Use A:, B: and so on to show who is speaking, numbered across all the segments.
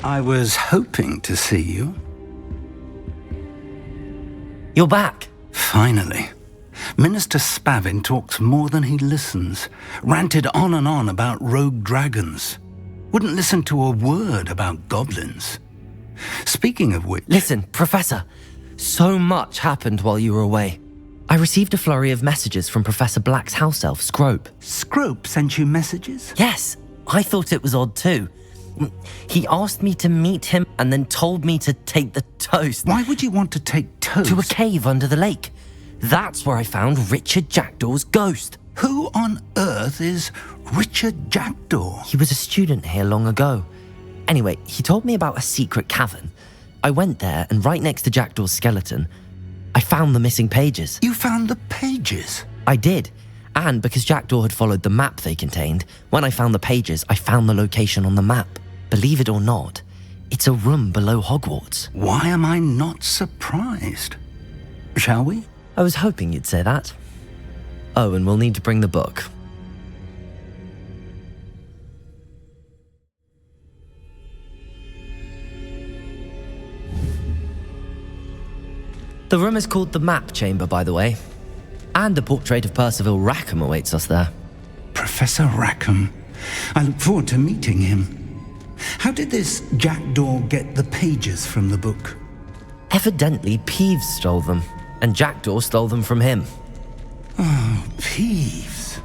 A: I was hoping to see you.
B: You're back.
A: Finally. Minister Spavin talks more than he listens. Ranted on and on about rogue dragons. Wouldn't listen to a word about goblins. Speaking of which...
B: Listen, Professor. So much happened while you were away. I received a flurry of messages from Professor Black's house elf, Scrope.
A: Scrope sent you messages?
B: Yes. I thought it was odd too. He asked me to meet him and then told me to take the toast.
A: Why would you want to take toast?
B: To a cave under the lake. That's where I found Richard Jackdaw's ghost.
A: Who on earth is Richard Jackdaw?
B: He was a student here long ago. Anyway, he told me about a secret cavern. I went there, and right next to Jackdaw's skeleton, I found the missing pages.
A: You found the pages?
B: I did. And because Jackdaw had followed the map they contained, when I found the pages, I found the location on the map. Believe it or not, it's a room below Hogwarts.
A: Why am I not surprised? Shall we?
B: I was hoping you'd say that. Oh, and we'll need to bring the book. The room is called the Map Chamber, by the way. And a portrait of Percival Rackham awaits us there.
A: Professor Rackham. I look forward to meeting him. How did this Jackdaw get the pages from the book?
B: Evidently, Peeves stole them, and Jackdaw stole them from him.
A: Oh, Peeves.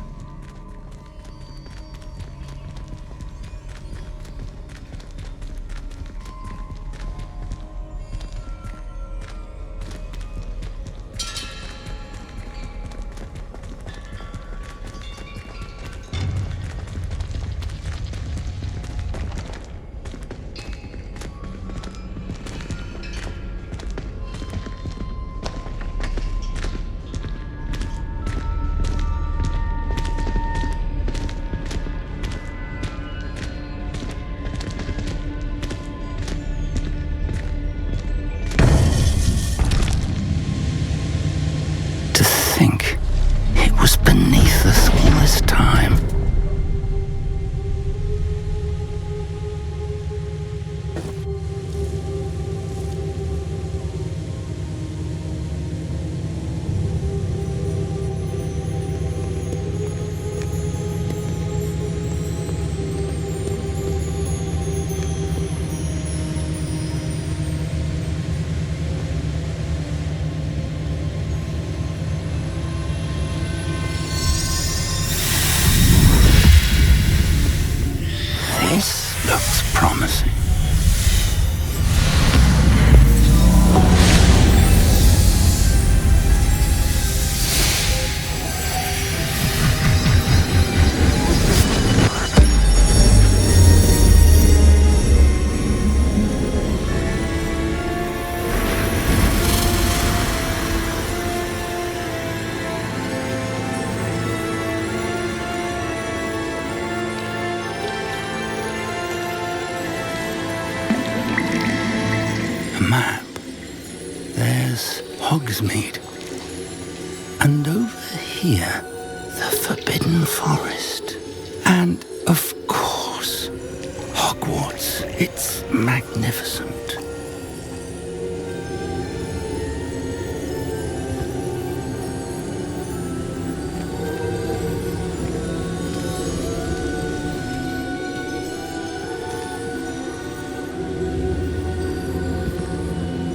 A: It was beneath us all this time. This looks promising. Map. There's Hogsmeade. And over here, the Forbidden Forest. And, of course, Hogwarts. It's magnificent.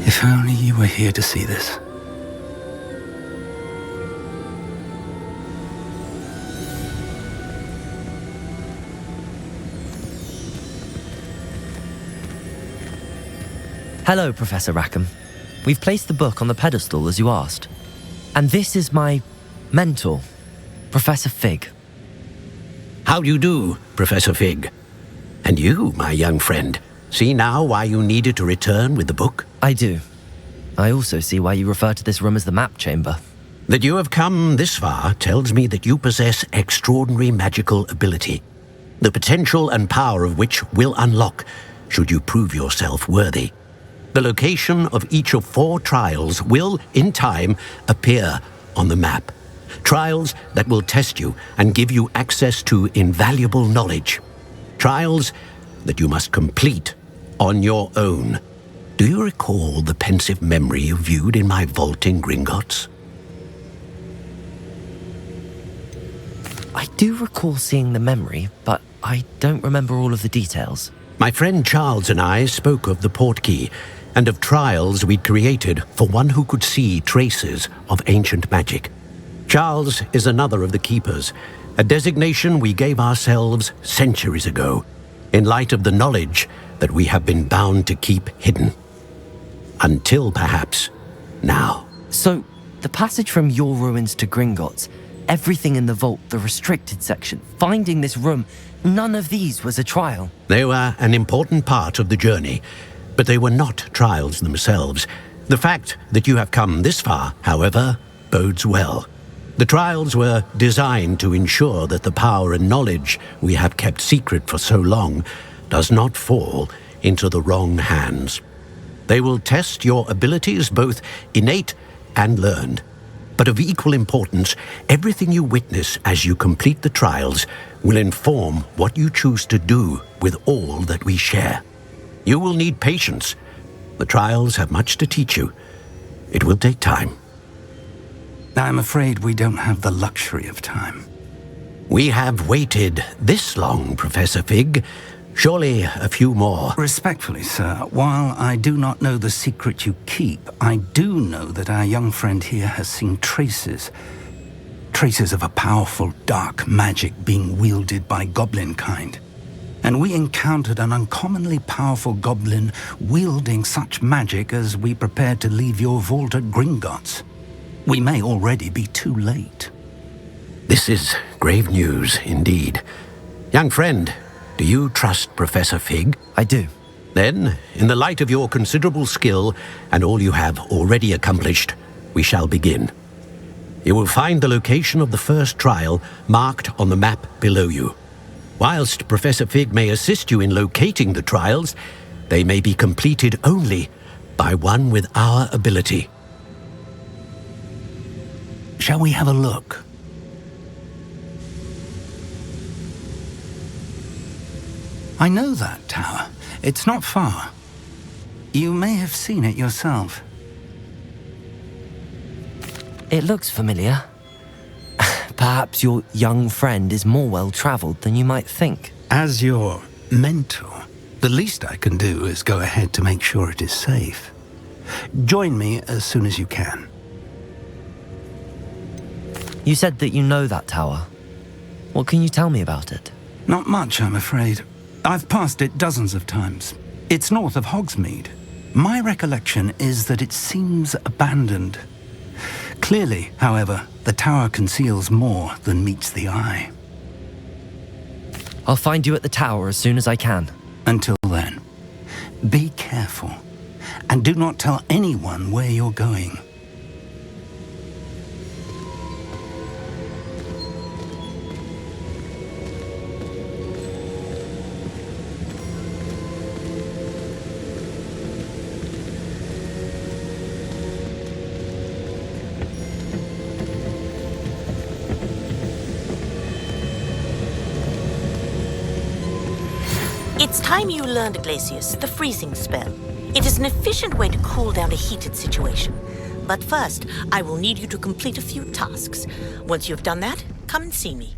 A: If only you were here to see this.
B: Hello, Professor Rackham. We've placed the book on the pedestal as you asked. And this is my mentor, Professor Fig.
C: How do you do, Professor Fig? And you, my young friend, see now why you needed to return with the book?
B: I do. I also see why you refer to this room as the map chamber.
C: That you have come this far tells me that you possess extraordinary magical ability, the potential and power of which will unlock should you prove yourself worthy. The location of each of 4 trials will, in time, appear on the map. Trials that will test you and give you access to invaluable knowledge. Trials that you must complete on your own. Do you recall the pensive memory you viewed in my vault in Gringotts?
B: I do recall seeing the memory, but I don't remember all of the details.
C: My friend Charles and I spoke of the portkey and of trials we'd created for one who could see traces of ancient magic. Charles is another of the keepers, a designation we gave ourselves centuries ago, in light of the knowledge that we have been bound to keep hidden. Until perhaps now.
B: So, the passage from your ruins to Gringotts, everything in the vault, the restricted section, finding this room, none of these was a trial.
C: They were an important part of the journey, but they were not trials themselves. The fact that you have come this far, however, bodes well. The trials were designed to ensure that the power and knowledge we have kept secret for so long does not fall into the wrong hands. They will test your abilities, both innate and learned. But of equal importance, everything you witness as you complete the trials will inform what you choose to do with all that we share. You will need patience. The trials have much to teach you. It will take time.
A: I'm afraid we don't have the luxury of time.
C: We have waited this long, Professor Fig. Surely a few more.
A: Respectfully, sir, while I do not know the secret you keep, I do know that our young friend here has seen traces. Traces of a powerful dark magic being wielded by goblin kind. And we encountered an uncommonly powerful goblin wielding such magic as we prepared to leave your vault at Gringotts. We may already be too late.
C: This is grave news indeed. Young friend, do you trust Professor Fig?
B: I do.
C: Then, in the light of your considerable skill and all you have already accomplished, we shall begin. You will find the location of the first trial marked on the map below you. Whilst Professor Fig may assist you in locating the trials, they may be completed only by one with our ability.
A: Shall we have a look? I know that tower. It's not far. You may have seen it yourself.
B: It looks familiar. Perhaps your young friend is more well-traveled than you might think.
A: As your mentor, the least I can do is go ahead to make sure it is safe. Join me as soon as you can.
B: You said that you know that tower. What can you tell me about it?
A: Not much, I'm afraid. I've passed it dozens of times. It's north of Hogsmeade. My recollection is that it seems abandoned. Clearly, however, the tower conceals more than meets the eye.
B: I'll find you at the tower as soon as I can.
A: Until then, be careful, and do not tell anyone where you're going.
D: It's time you learned, Glacius, the freezing spell. It is an efficient way to cool down a heated situation. But first, I will need you to complete a few tasks. Once you've done that, come and see me.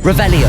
B: Revelio.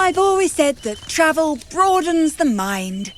E: I've always said that travel broadens the mind.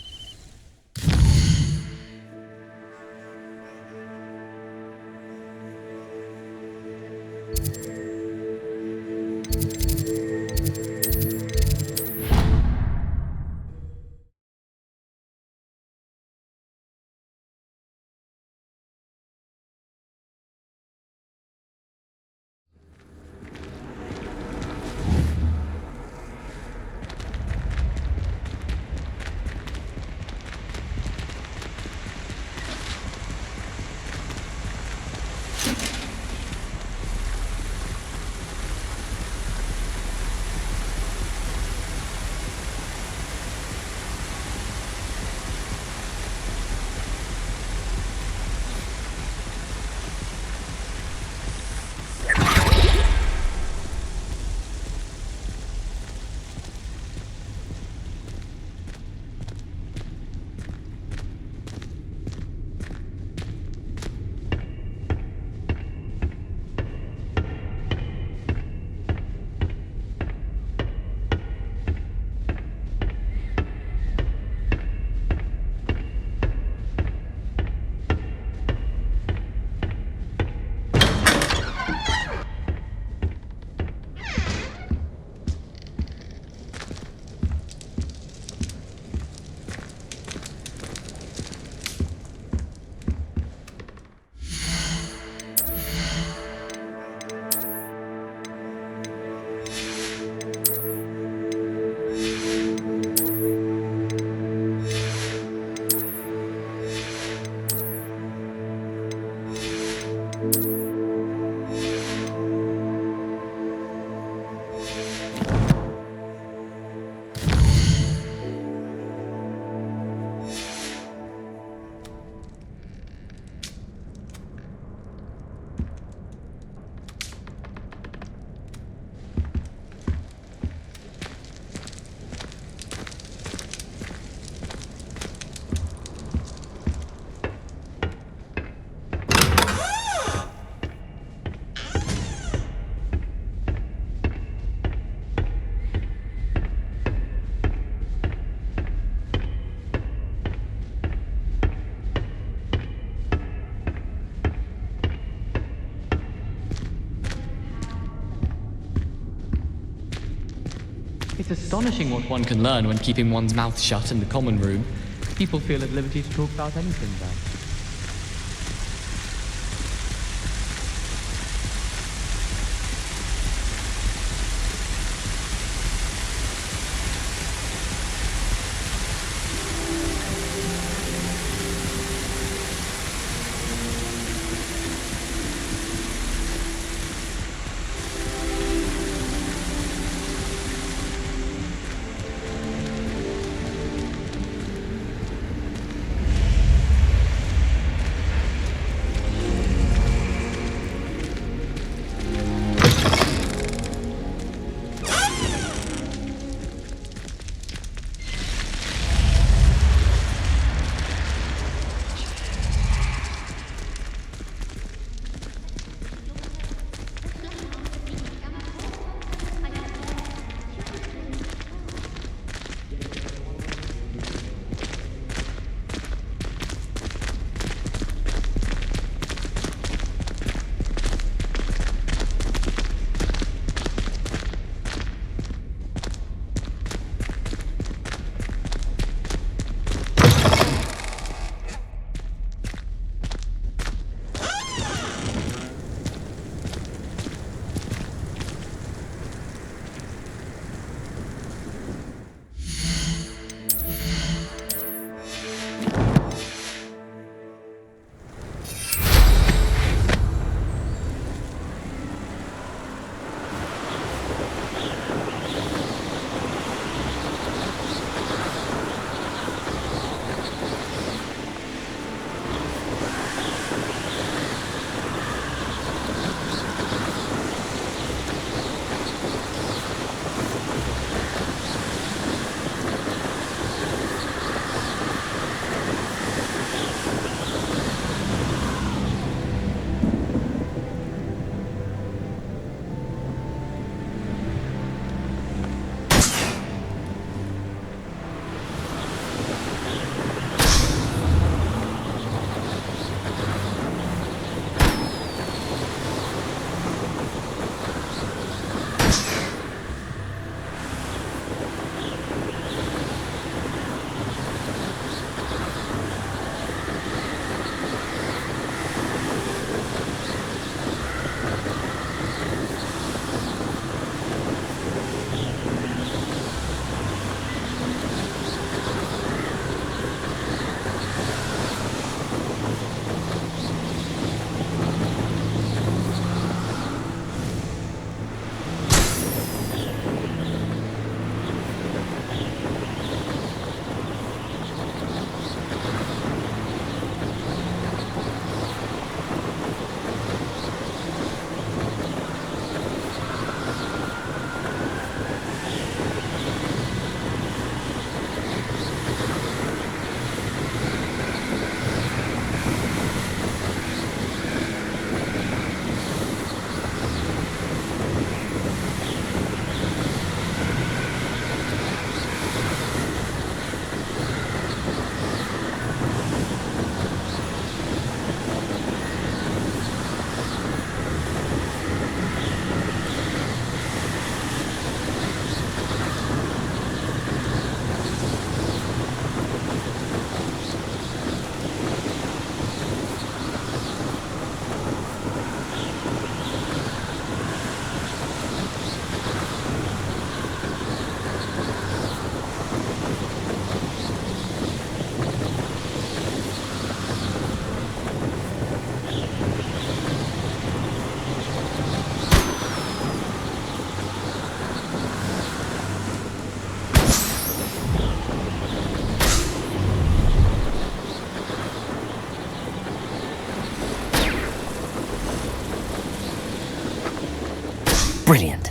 F: It's astonishing what one can learn when keeping one's mouth shut in the common room. People feel at liberty to talk about anything there.
B: Brilliant.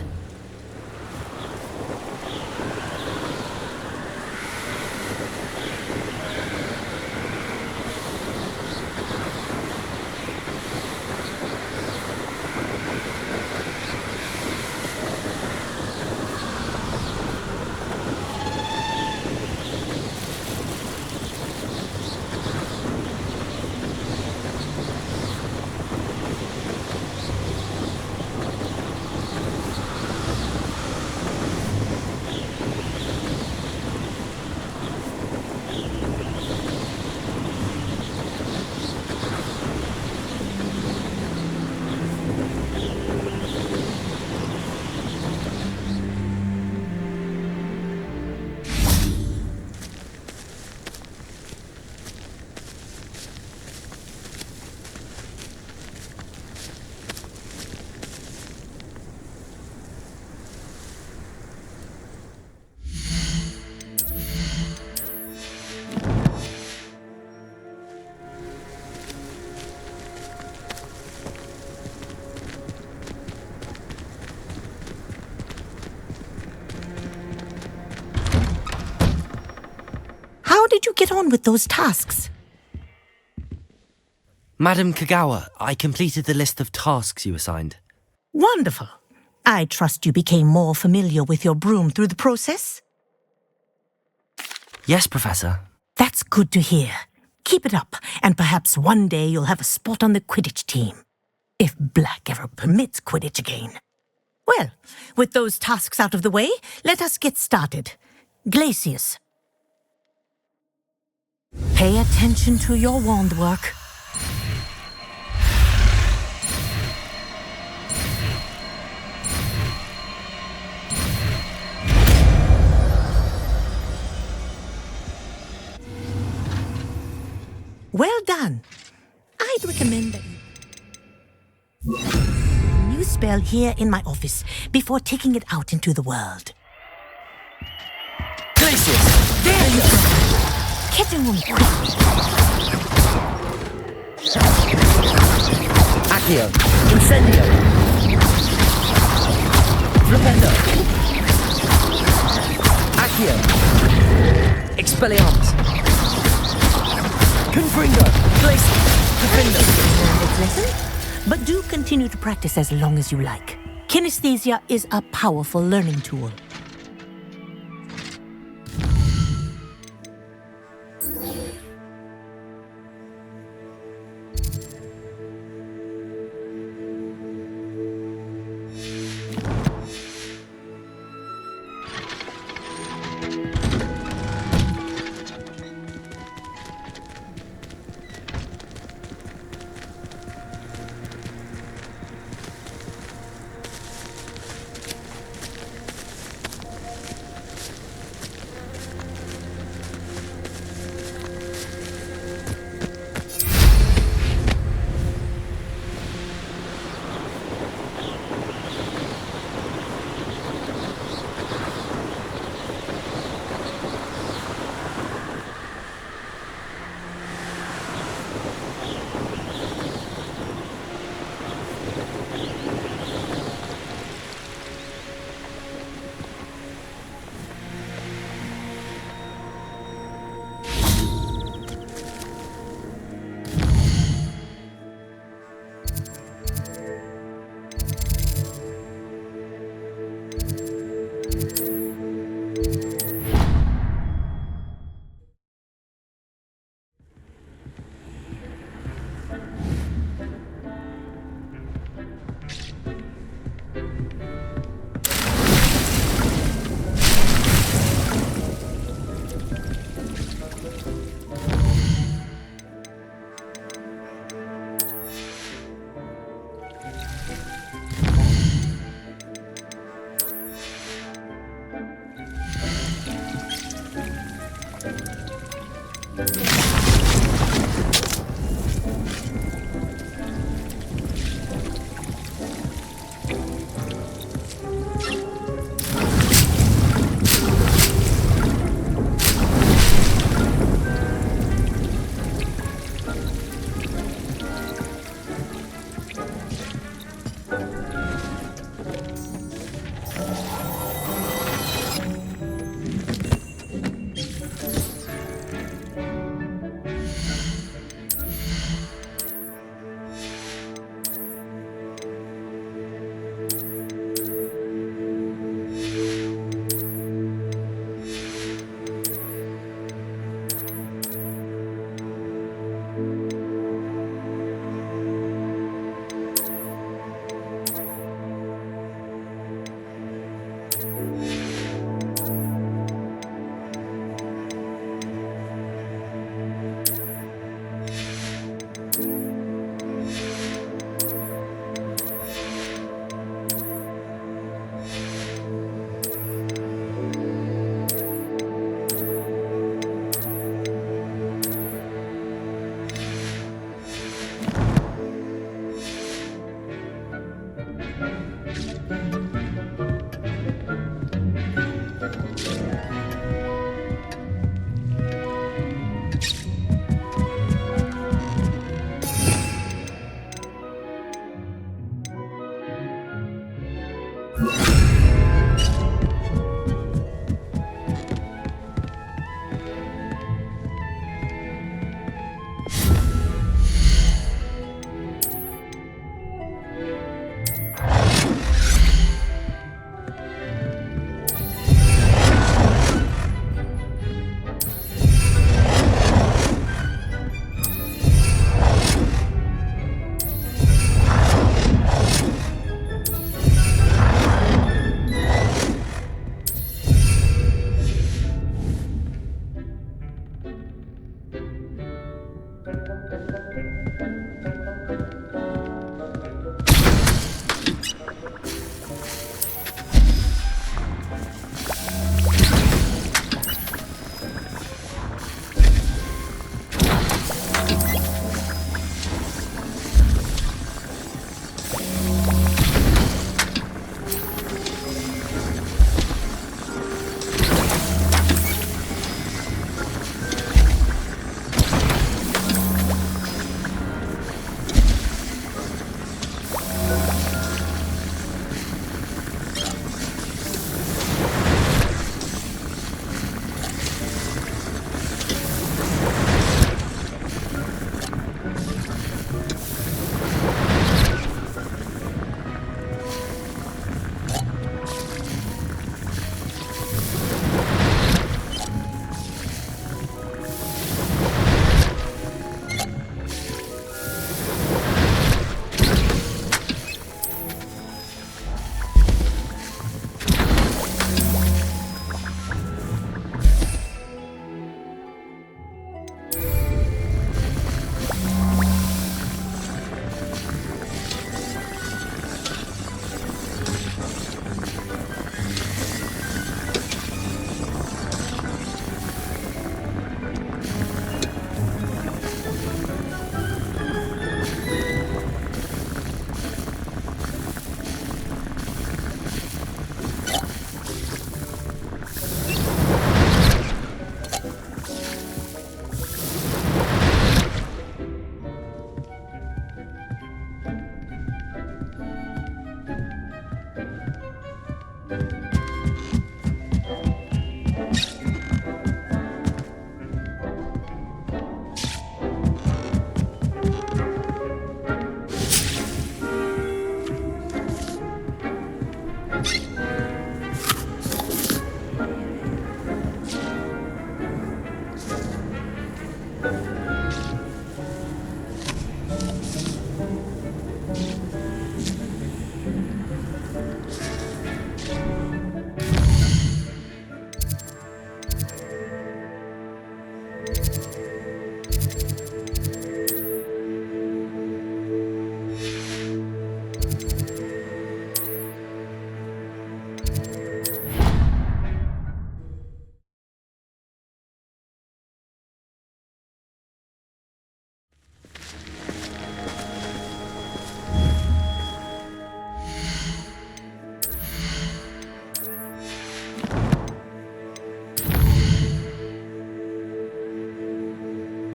D: How did you get on with those tasks?
B: Madam Kagawa, I completed the list of tasks you assigned.
D: Wonderful. I trust you became more familiar with your broom through the process?
B: Yes, Professor.
D: That's good to hear. Keep it up, and perhaps one day you'll have a spot on the Quidditch team. If Black ever permits Quidditch again. Well, with those tasks out of the way, let us get started. Glacius. Pay attention to your wand work. Well done. I'd recommend that you... New spell here in my office before taking it out into the world.
B: Glacius!
D: There you go. Get on quickly.
B: Accio! Incendio! Flipendo! Accio! Expelliarmus! Confringo! Glacius!
D: Next lesson? But do continue to practice as long as you like. Kinesthesia is a powerful learning tool.